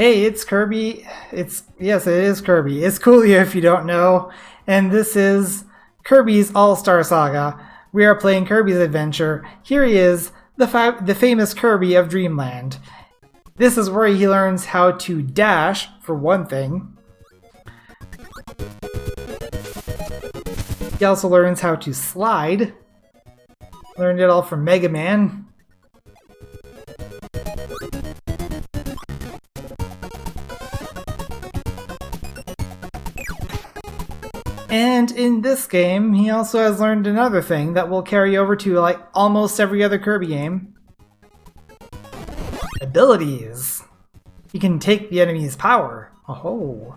Hey, it's Kirby. Yes, it is Kirby. It's Coolio if you don't know. And this is Kirby's All-Star Saga. We are playing Kirby's Adventure. Here he is, the famous Kirby of Dreamland. This is where he learns how to dash, for one thing. He also learns how to slide. Learned it all from Mega Man. And in this game, he also has learned another thing that will carry over to like almost every other Kirby game. Abilities. He can take the enemy's power. Oh.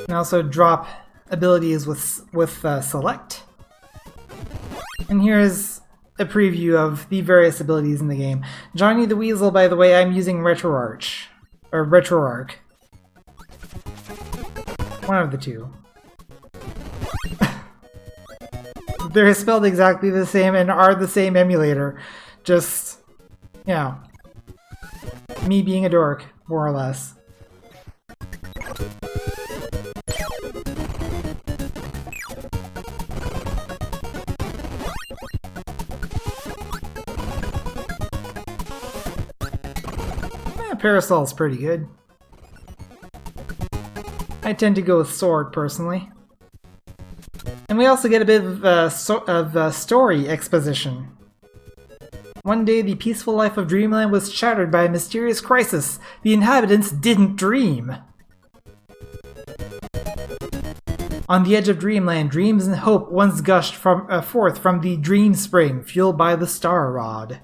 And also drop abilities with select. And here's a preview of the various abilities in the game. Johnny the Weasel, by the way, I'm using RetroArch. Or RetroArch. One of the two. They're spelled exactly the same and are the same emulator. Just, you know, me being a dork, more or less. Parasol's pretty good. I tend to go with sword, personally. And we also get a bit of story exposition. One day, the peaceful life of Dreamland was shattered by a mysterious crisis. The inhabitants didn't dream. On the edge of Dreamland, dreams and hope once gushed forth from the Dream Spring, fueled by the Star Rod.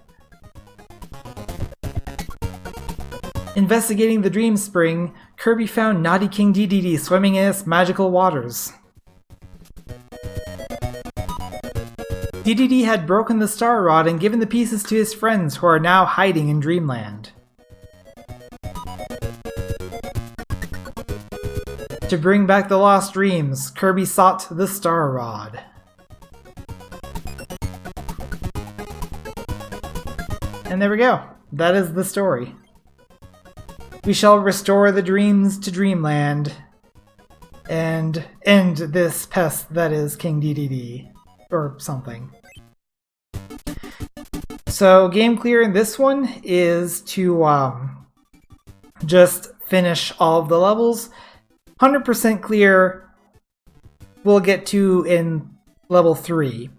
Investigating the Dream Spring, Kirby found naughty King Dedede swimming in its magical waters. Dedede had broken the Star Rod and given the pieces to his friends who are now hiding in Dreamland. To bring back the lost dreams, Kirby sought the Star Rod. And there we go. That is the story. We shall restore the dreams to Dreamland and end this pest that is King Dedede, or something. So game clear in this one is to just finish all of the levels. 100% clear we'll get to in level 3.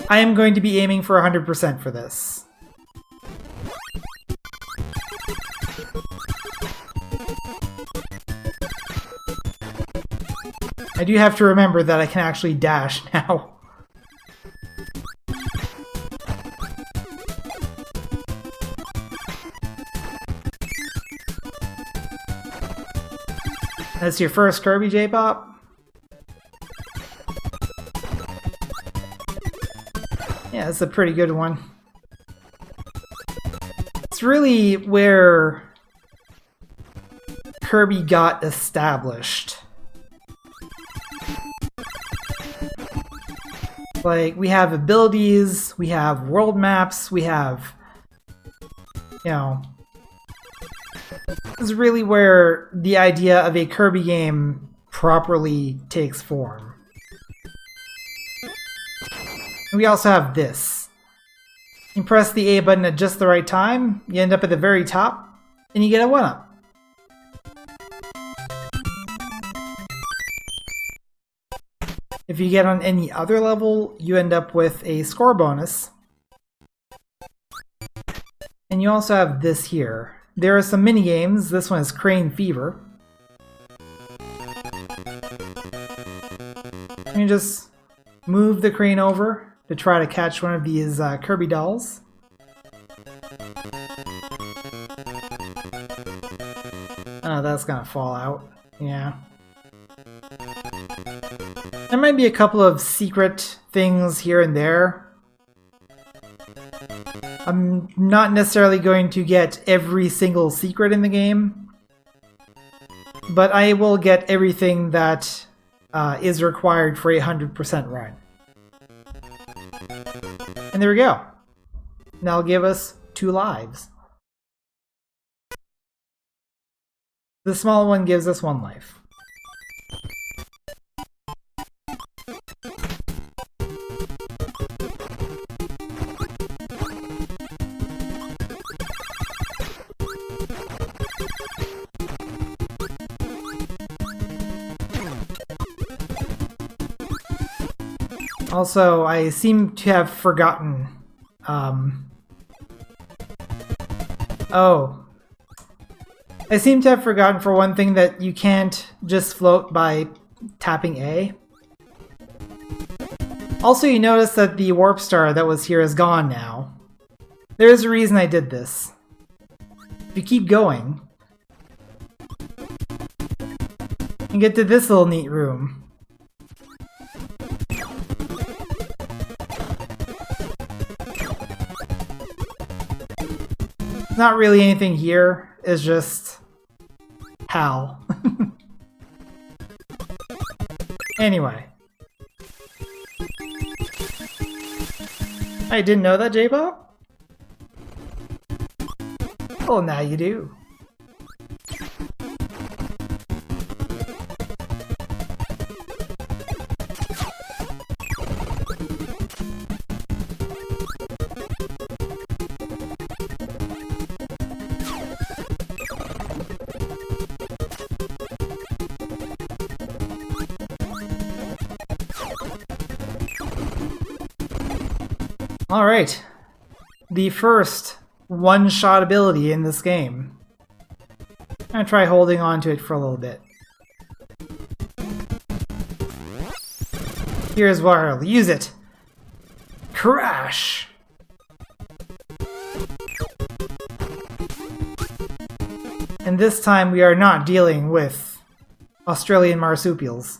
I am going to be aiming for 100% for this. I do have to remember that I can actually dash now. That's your first Kirby J-Pop? Yeah, it's a pretty good one. It's really where Kirby got established. Like, we have abilities, we have world maps, we have, you know, this is really where the idea of a Kirby game properly takes form. And we also have this. You press the A button at just the right time, you end up at the very top, and you get a 1-up. If you get on any other level, you end up with a score bonus. And you also have this here. There are some mini games. This one is Crane Fever. And you just move the crane over to try to catch one of these Kirby dolls. Oh, that's gonna fall out. Yeah. There might be a couple of secret things here and there. I'm not necessarily going to get every single secret in the game, but I will get everything that is required for a 100% run. And there we go. That'll give us 2 lives. The small one gives us 1 life. Also, I seem to have forgotten. I seem to have forgotten for one thing that you can't just float by tapping A. Also, you notice that the warp star that was here is gone now. There's a reason I did this. If you keep going, you get to this little neat room. Not really anything here, it's just hell. Anyway. I didn't know that, J-Pop? Well, now you do. Alright, the first one-shot ability in this game. I'm gonna try holding on to it for a little bit. Here's where I'll use it. Crash! And this time we are not dealing with Australian marsupials.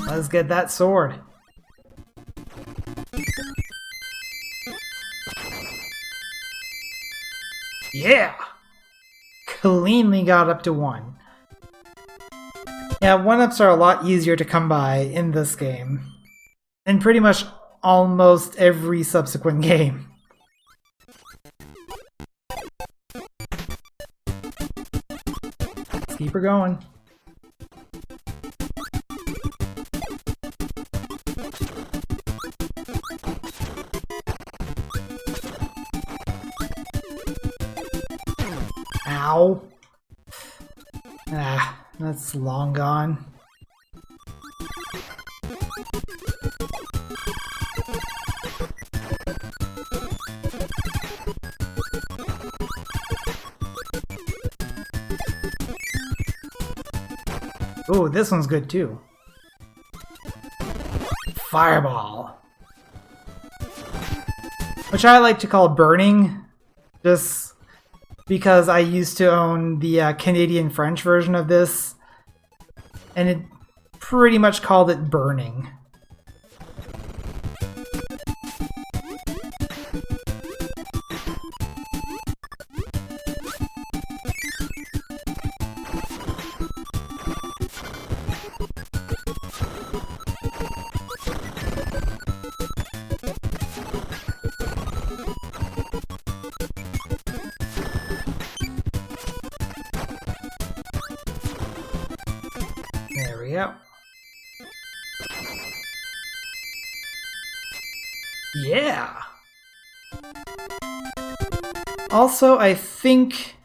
Let's get that sword. Yeah! Cleanly got up to 1. Yeah, 1-ups are a lot easier to come by in this game. In pretty much almost every subsequent game. Let's keep her going. Ow. Ah, that's long gone. Ooh, this one's good too. Fireball. Which I like to call burning, just because I used to own the Canadian-French version of this, and it pretty much called it burning. There we go. Yeah! Also, I think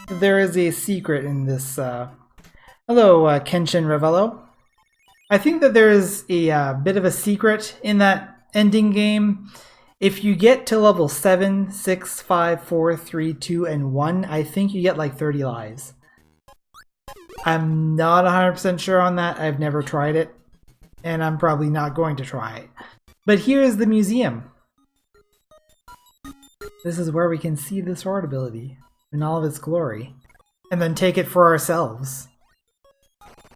there is a secret in this. Hello, Kenshin Revello. I think that there is a bit of a secret in that ending game. If you get to level 7, 6, 5, 4, 3, 2, and 1, I think you get like 30 lives. I'm not 100% sure on that. I've never tried it, and I'm probably not going to try it. But here is the museum. This is where we can see the sword ability in all of its glory, and then take it for ourselves.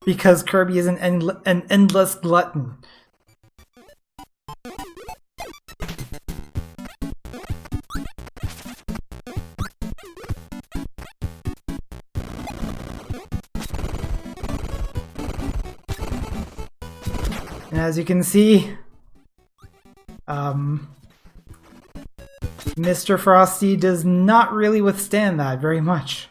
Because Kirby is an endless glutton. And as you can see, Mr. Frosty does not really withstand that very much.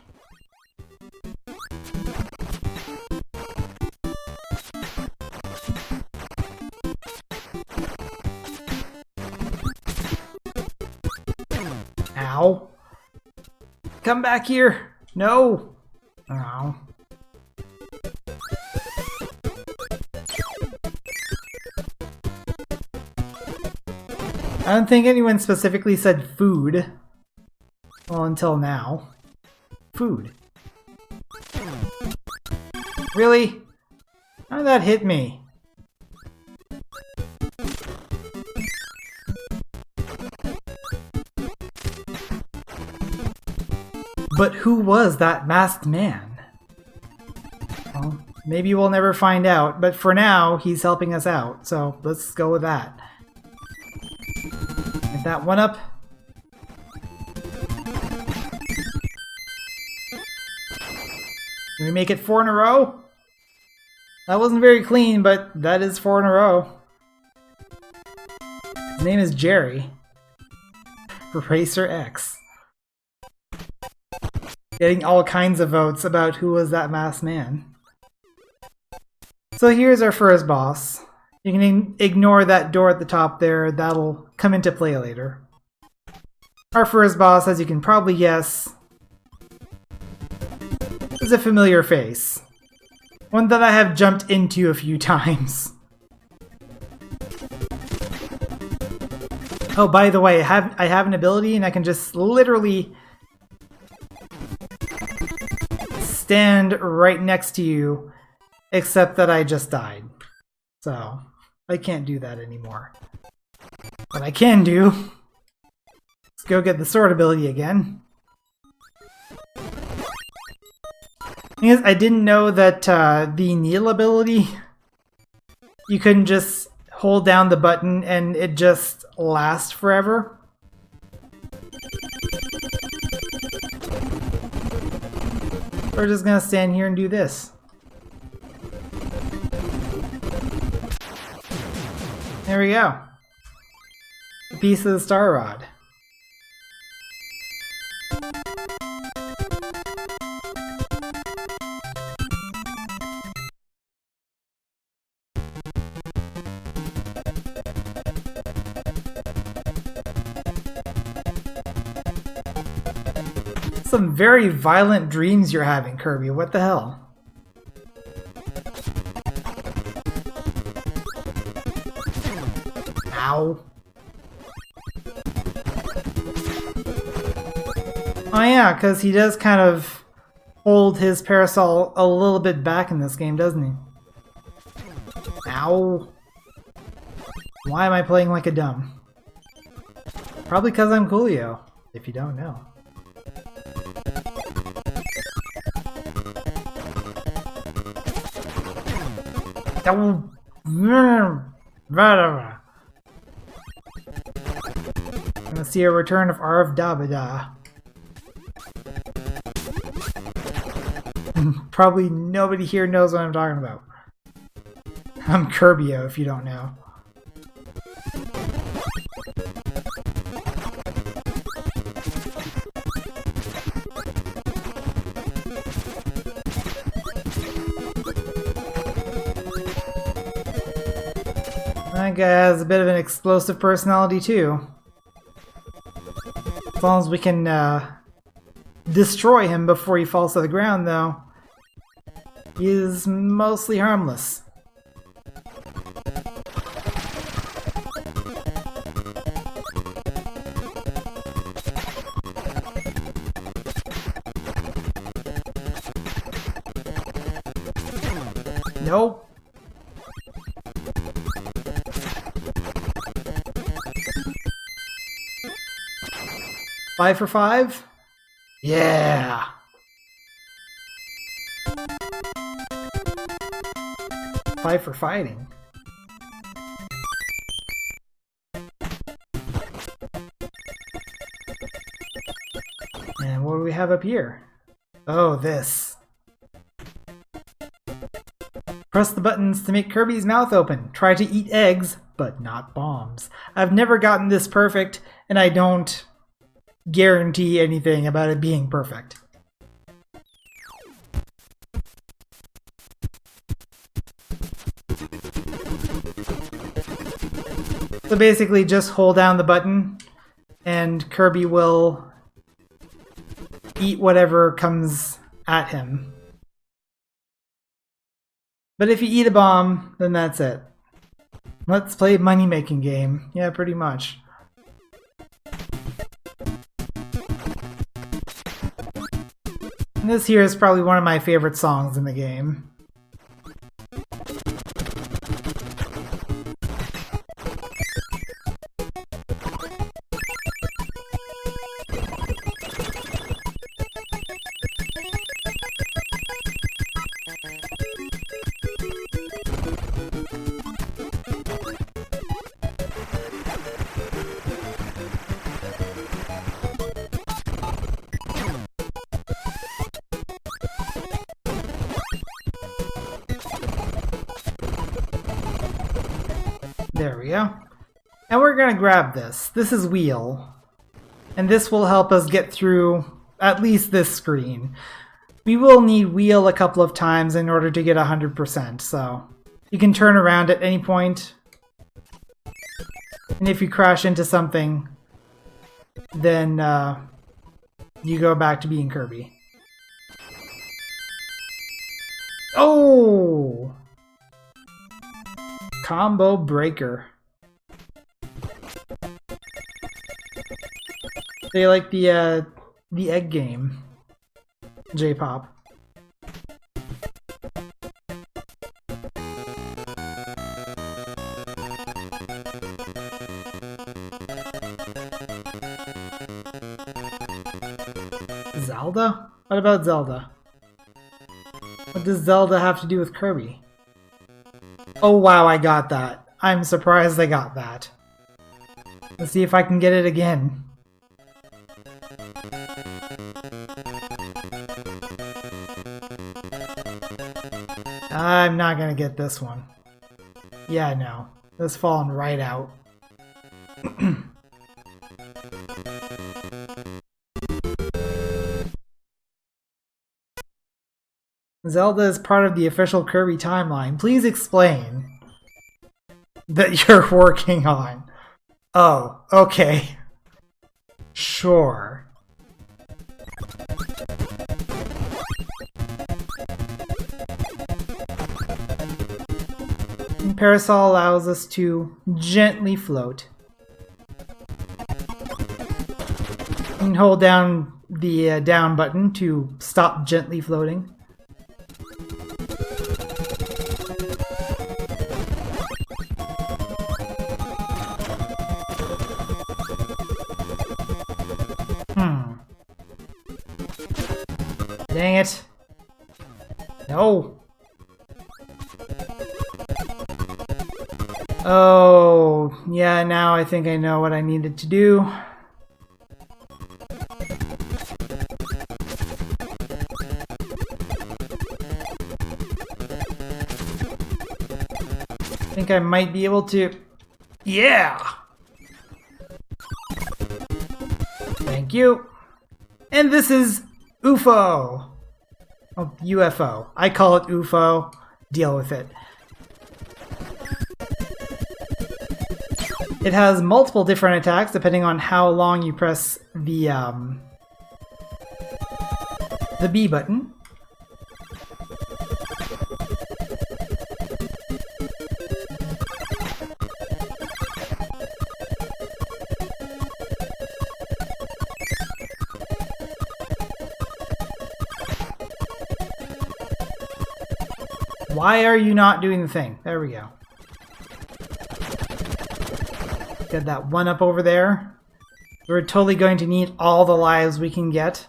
Ow. Come back here! No! Ow. I don't think anyone specifically said food. Well, until now. Food. Really? How did that hit me? But who was that masked man? Well, maybe we'll never find out, but for now, he's helping us out, so let's go with that. Get that one up. Can we make it 4 in a row? That wasn't very clean, but that is 4 in a row. His name is Jerry. Racer X. Getting all kinds of votes about who was that masked man. So here's our first boss. You can ignore that door at the top there, that'll come into play later. Our first boss, as you can probably guess, is a familiar face. One that I have jumped into a few times. Oh, by the way, I have an ability and I can just literally stand right next to you, except that I just died. So, I can't do that anymore. What I can do, let's go get the sword ability again. Thing is, I didn't know that the kneel ability, you couldn't just hold down the button and it just lasts forever. We're just gonna stand here and do this. There we go. A piece of the star rod. Some very violent dreams you're having, Kirby. What the hell? Ow. Oh yeah, because he does kind of hold his parasol a little bit back in this game, doesn't he? Ow. Why am I playing like a dumb? Probably because I'm Coolio, if you don't know. I'm gonna see a return of Arv Dabada. Probably nobody here knows what I'm talking about. I'm Kirbyo, if you don't know. That guy has a bit of an explosive personality too. As long as we can destroy him before he falls to the ground, though, he is mostly harmless. Nope. 5 for 5? Yeah! Five for fighting. And what do we have up here? Oh, this. Press the buttons to make Kirby's mouth open. Try to eat eggs, but not bombs. I've never gotten this perfect, and I don't guarantee anything about it being perfect. So basically just hold down the button and Kirby will eat whatever comes at him. But if you eat a bomb, then that's it. Let's play money-making game. Yeah, pretty much. And this here is probably one of my favorite songs in the game. There we go. And we're gonna grab this. This is wheel. And this will help us get through at least this screen. We will need wheel a couple of times in order to get 100%, so you can turn around at any point. And if you crash into something, then you go back to being Kirby. Oh! Combo breaker. They like the egg game. J-pop. Zelda? What about Zelda? What does Zelda have to do with Kirby? Oh wow, I got that. I'm surprised I got that. Let's see if I can get it again. I'm not gonna get this one. Yeah, no. That's falling right out. Zelda is part of the official Kirby timeline. Please explain that you're working on. Oh, okay. Sure. And Parasol allows us to gently float. You can hold down the down button to stop gently floating. Dang it. No. Oh, yeah, now I think I know what I needed to do. I think I might be able to... Yeah! Thank you. And this is UFO. Oh, UFO. I call it UFO. Deal with it. It has multiple different attacks depending on how long you press the B button. Why are you not doing the thing? There we go. Get that one up over there We're totally going to need all the lives we can get.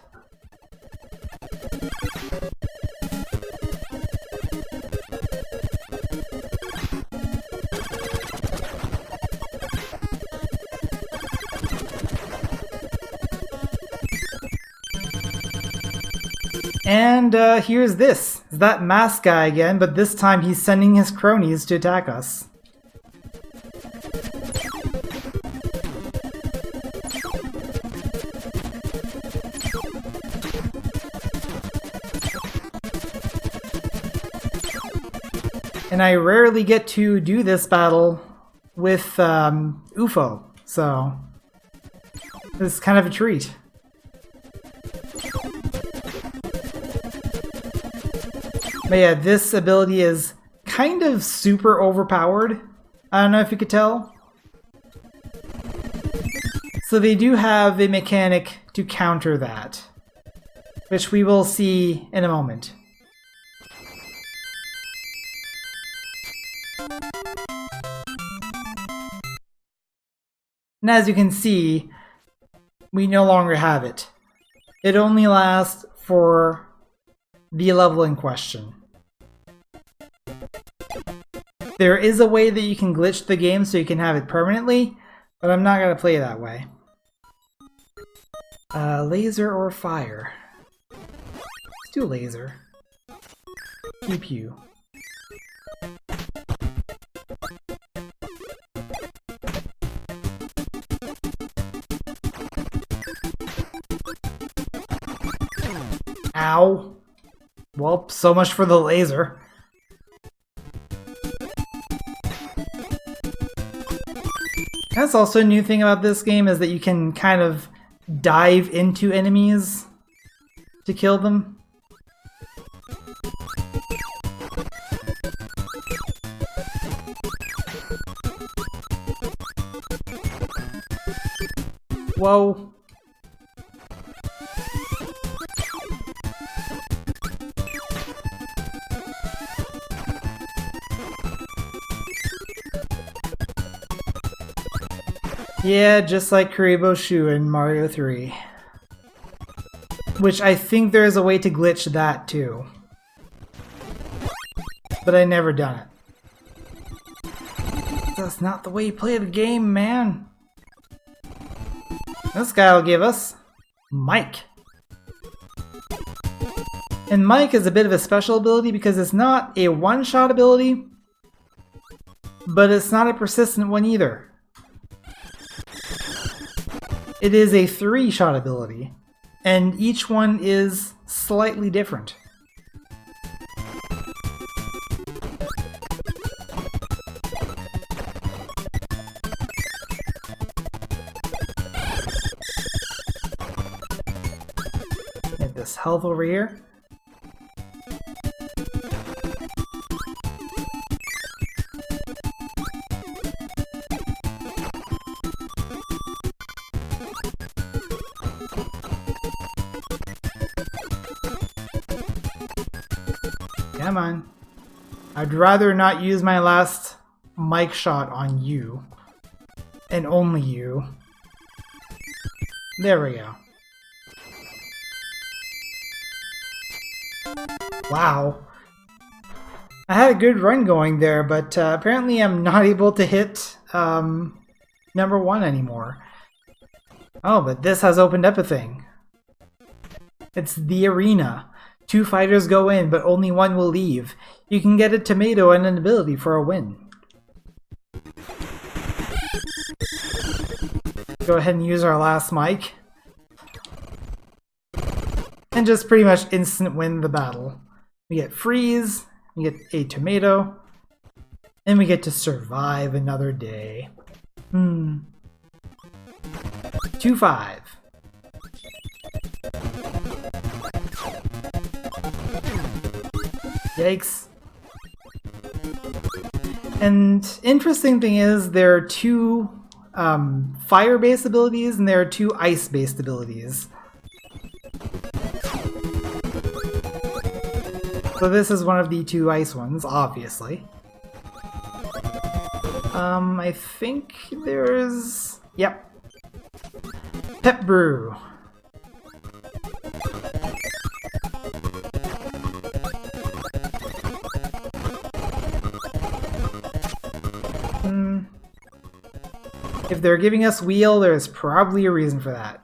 And here's this. It's that mask guy again, but this time he's sending his cronies to attack us. And I rarely get to do this battle with UFO, so this is kind of a treat. But yeah, this ability is kind of super overpowered. I don't know if you could tell. So they do have a mechanic to counter that, which we will see in a moment. And as you can see, we no longer have it. It only lasts for the level in question. There is a way that you can glitch the game so you can have it permanently, but I'm not going to play that way. Laser or fire? Let's do laser. Pew pew. Ow. Well, so much for the laser. That's also a new thing about this game, is that you can kind of dive into enemies to kill them. Whoa. Yeah, just like Kuribo's shoe in Mario 3. Which I think there is a way to glitch that too. But I never done it. That's not the way you play the game, man. This guy will give us Mike. And Mike is a bit of a special ability because it's not a one-shot ability, but it's not a persistent one either. It is a 3-shot ability, and each one is slightly different. Get this health over here. Come on. I'd rather not use my last mic shot on you. And only you. There we go. Wow. I had a good run going there, but apparently I'm not able to hit number 1 anymore. Oh, but this has opened up a thing. It's the arena. 2 fighters go in, but only 1 will leave. You can get a tomato and an ability for a win. Go ahead and use our last mic. And just pretty much instant win the battle. We get freeze, we get a tomato, and we get to survive another day. 2-5. Yikes. And interesting thing is there are 2 fire-based abilities and there are 2 ice-based abilities. So this is one of the 2 ice ones, obviously. I think there's... Yep. Pep Brew. If they're giving us wheel, there's probably a reason for that.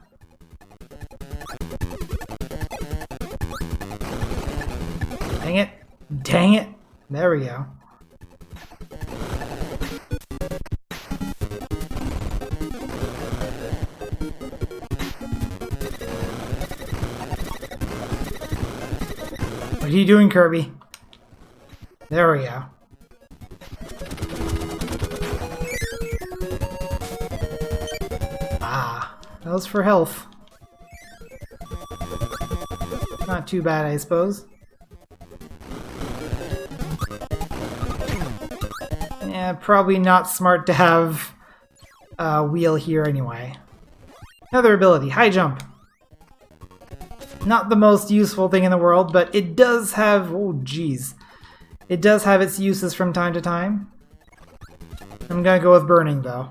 Dang it. Dang it. There we go. What are you doing, Kirby? There we go. Ah, that was for health. Not too bad, I suppose. Yeah, probably not smart to have a wheel here anyway. Another ability, high jump. Not the most useful thing in the world, but it does have... oh, geez. It does have its uses from time to time. I'm gonna go with burning, though.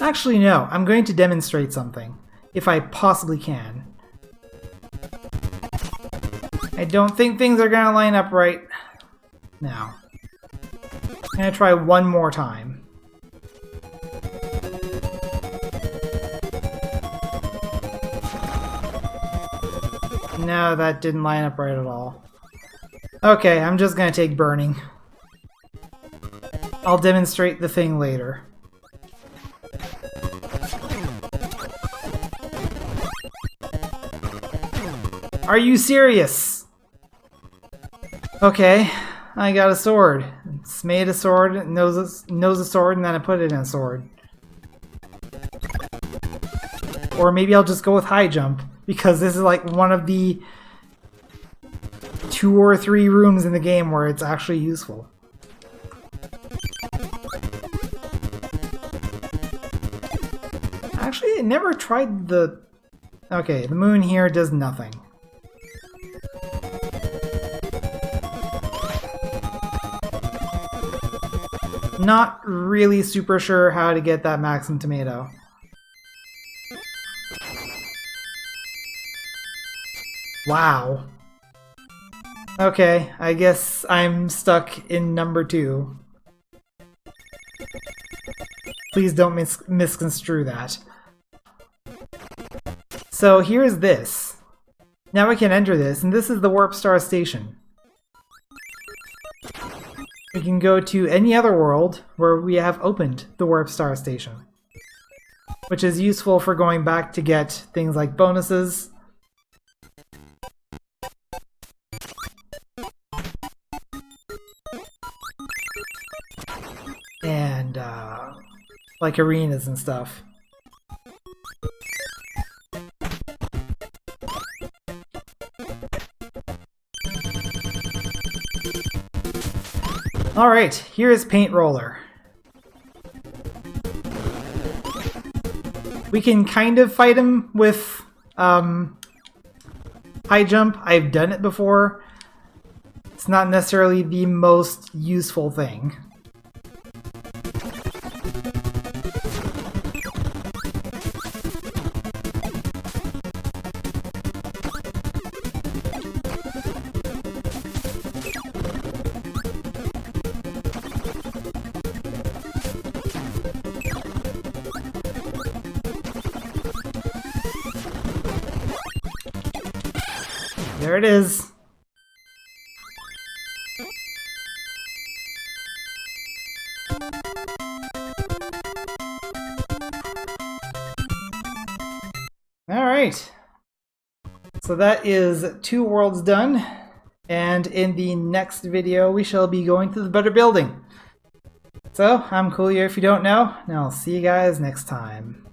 Actually, no. I'm going to demonstrate something, if I possibly can. I don't think things are gonna line up right now. I'm gonna try one more time. No, that didn't line up right at all. Okay, I'm just gonna take burning. I'll demonstrate the thing later. Are you serious? Okay, I got a sword. It's made a sword, knows a sword, and then I put it in a sword. Or maybe I'll just go with high jump, because this is like one of the 2 or 3 rooms in the game where it's actually useful. Actually, I never tried the... okay, the moon here does nothing. Not really super sure how to get that maximum tomato. Wow. Okay, I guess I'm stuck in number 2. Please don't misconstrue that. So here's this. Now we can enter this, and this is the Warp Star Station. We can go to any other world where we have opened the Warp Star Station, which is useful for going back to get things like bonuses. And like arenas and stuff. Alright, here's Paint Roller. We can kind of fight him with high jump. I've done it before. It's not necessarily the most useful thing. There it is. Alright. So that is 2 worlds done. And in the next video, we shall be going to the better building. So, I'm Coolio if you don't know, and I'll see you guys next time.